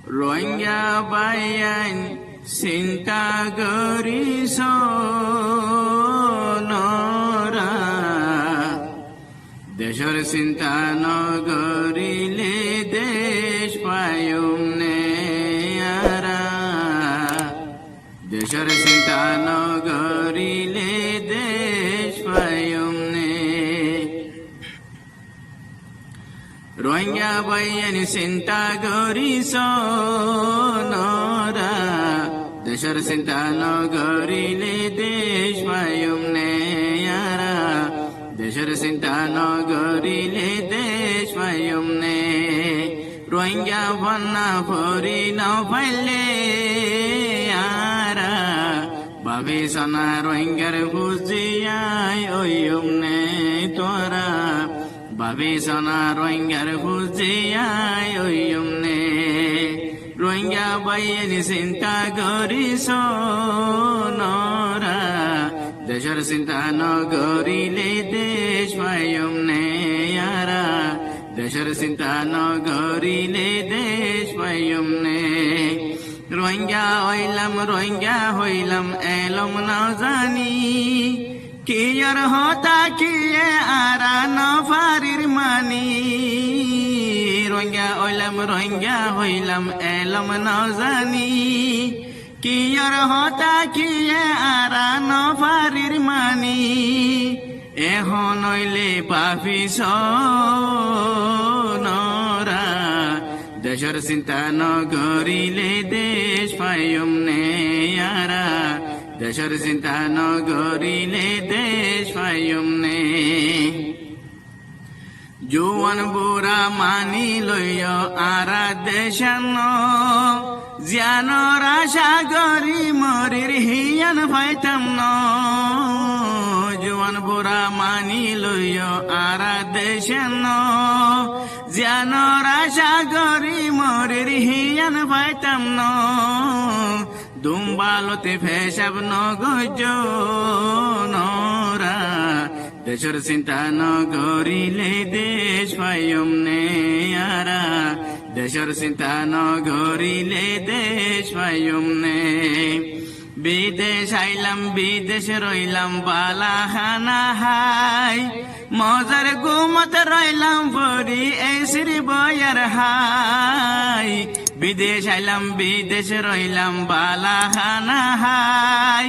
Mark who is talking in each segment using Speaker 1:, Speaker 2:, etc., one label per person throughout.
Speaker 1: রোহিঙ্গা বাইয়ান চিন্তা করিস নরা দেশর চিন্তা নগরিলে দেশ পায়ুম নে আরা দেশর চিন্তা নগরিলে দেশ পায়ুম নে রোহিঙ্গা বাইয়ান চিন্তা করিস নরা দেশর চিন্তা নগরিলে দেশ পায়ুম নে আরা দেশর চিন্তা নগরিলে দেশ পায়ুম নে রোহিঙ্গা বন্যা ভরি নফাইলে আরা ভাবি সনা রোহিঙ্গার বুঝিয়াই ওয়ুম নে তোরা ভাবি সনা রোহিঙ্গার বুঝিয়াই ওয়ুম নে রোহিঙ্গা বাইয়ানি চিন্তা করিস নরা দেশর চিন্তা নগরিলে দেশ পায়ুম নে আরা দেশর চিন্তা নগরিলে দেশ পায়ুম নে রোহিঙ্গা হইলাম এলম না জানি কি আর হতা কি আরা নফারির মানি রোহিঙ্গা হইলাম এলম না জানি কি আর হতা কি আরা নফারির মানি এখন হইলে পাপিস নরা দেশর চিন্তা নগরিলে দেশ পায়ুম নে আরা দেশর চিন্তা নগরিলে দেশ পায়ুম নে জোয়ান বুড়া মানি লইয় আরা দেশান জিয়ানর আশা করি মরির হিয়ান পাইতাম ন জোয়ান বুড়া মানি লইয় আরা দেশান জিয়ানর আশা করি মরির হিয়ান পাইতাম ন দুম্বালতে ফেসাব নগজ নরা দেশর চিন্তা নগরিলে দেশ পায়ুম নে আরা দেশর চিন্তা নগরিলে দেশ পায়ুম নে বিদেশ আইলাম বিদেশ রইলাম বালাখানা হাই মজার গুমত রইলাম পরি এসির বয়ার হাই বিদেশ আইলাম বিদেশ রইলাম বালাখানা হাই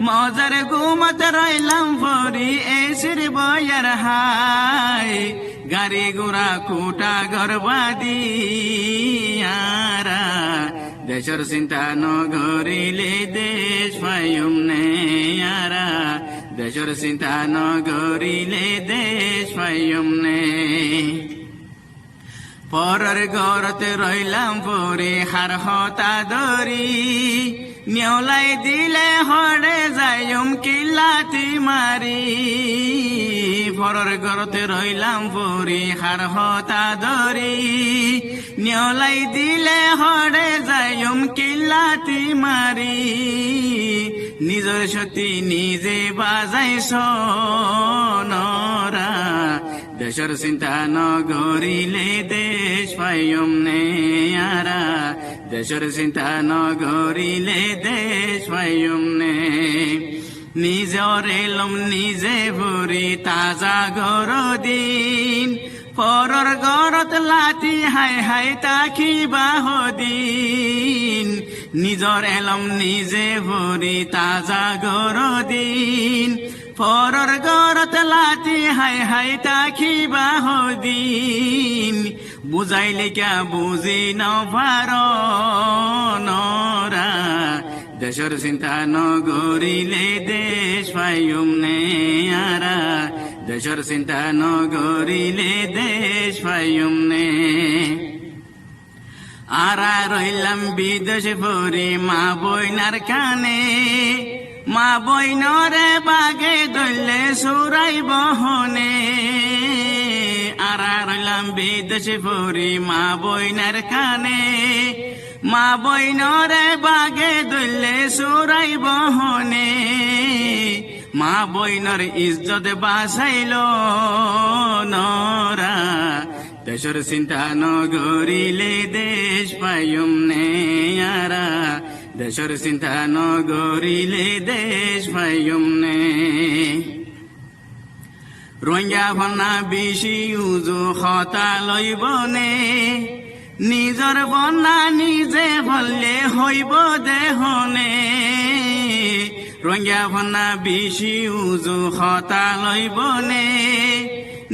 Speaker 1: মজার গুমত রইলাম পরি এসির বয়ার হাই গাড়ি গুড়া কুটা গর্বাদি আরা দেশর চিন্তা নগরিলে দেশ পায়ুম নে আরা দেশর চিন্তা নগরিলে দেশ পায়ুম নে পরের ঘরতে রইলাম পরে হার হতা ধরি নেওলাই দিলে হরে যাইম কিলাতি মারি পরের ঘরতে রইলাম পরে হার হতা ধরি নেওলাই দিলে হরে যাইম কিলাতি মারি নিজের সতী নিজে বাজাইছ নরা দেশর চিন্তা নগরিলে দেশ পায়ুম নে আরা দেশর চিন্তা নগরিলে দেশ পায়ুম নে নিজর এলম নিজে ভরি তাজা গর দিন পরর গরত লাতি হাই হাই তাকি বাহদিন নিজর এলম নিজে ভরি তাজা গর দিন পরর গরত লাতি হাই হাই তাকি বাহদিন বুঝাইলে কে বুঝি নভার নরা দেশর চিন্তা নগরিলে দেশ পায়ুম নে আরা দেশর চিন্তা নগরিলে দেশ পায়ুম নে আরা রইলাম বিদেশ ভরি মা বইনার কানে মা বইনরে বাগে দইলে সুরাই বহনে আরা রইলাম বিদেশ ভরি মা বইনার কানে মা বইনরে বাগে দইলে সুরাই বহনে মা বইনর ইজ্জত বাঁচাইল নরা দেশর চিন্তা নগরিলে দেশ পাইম নে আরা দেশর চিন্তা নগরিলে দেশ পাইম নে রোহিঙ্গা ফনা বেশি উজু হতা লইবনে নিজর বন্যা নিজে বললে হইব দেহনে রোহিঙ্গা ফনা বেশি উজু হতা লইবনে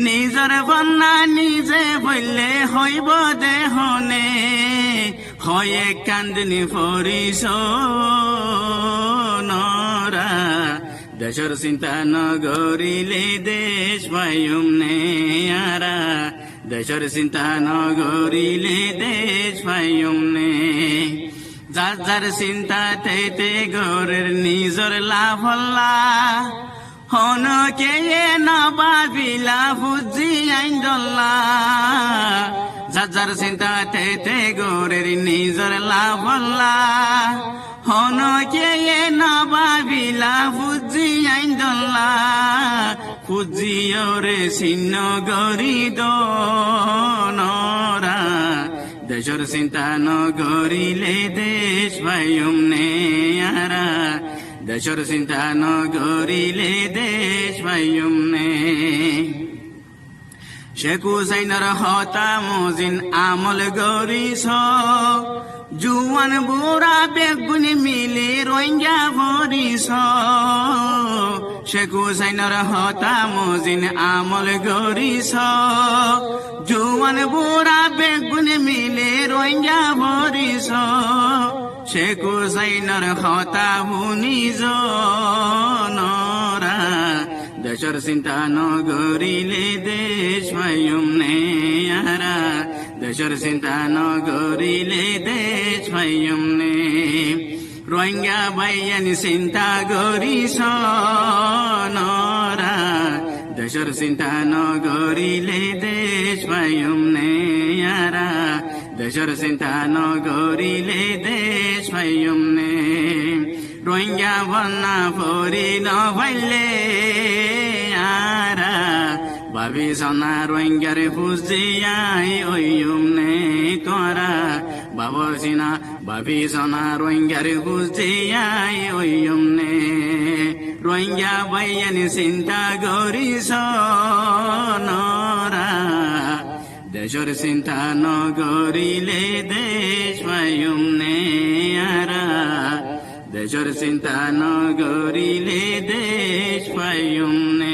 Speaker 1: নিজর বন্যা নিজে বললে হইব দেহনে হয় কান্দনি ফরিস নরা দেশর চিন্তা নগরিলে দেশ পাইম নে আরা দেশর চিন্তা নগরিলে দেশ পাইম নে যার যার চিন্তা তেতে গরের নিজর লাভ হল্লা হন কে নবাবিলা বুঝি আইন দল্লা যার যার চিন্তা তেতে গরের নিজর লাভ হল্লা হন কে নবাবিলা বুঝি আইন দল্লা পুজিয়রে চিহ্ন গরি দনরা দেশর চিন্তা নগরিলে দেশ পাইম নে আরা দেশর চিন্তা নগরিলে দেশ পাইম নে শেখ হুসাইনের হতা মজিন আমল গরিস জুয়ান বুড়া বেগুনি মিলে রোহিঙ্গা ভরিস শেখ হুসাইনের হতা মজিন আমল গরিস জুয়ান বুড়া বেগুনি মিলে রোহিঙ্গা ভরিস শেখ হুসাইনের হতা বুনিজ নরা দেশর চিন্তা নগরিলে দেশ পাইম নে আরা দেশর চিন্তা নগরিলে দেশ পাইম নে রোহিঙ্গা ভাইয়ানি চিন্তা গরিস নরা দেশর চিন্তা নগরিলে দেশ পাইম নে আরা দেশর চিন্তা নগরিলে দেশ পাইম নে রোহিঙ্গা বন্যা পরি নভাইলে আরা ভাবি সনা রোহিঙ্গার বুঝিয়াই ওইম নে তোরা বাবসিনা ভাবি সনা রোহিঙ্গার বুঝিয়াই ওইম নে রোহিঙ্গা ভাইয়ানি চিন্তা গরিস নরা দেশর চিন্তা নগরিলে দেশ পাইম নে আরা দেশর চিন্তা নগরিলে দেশ পাইম নে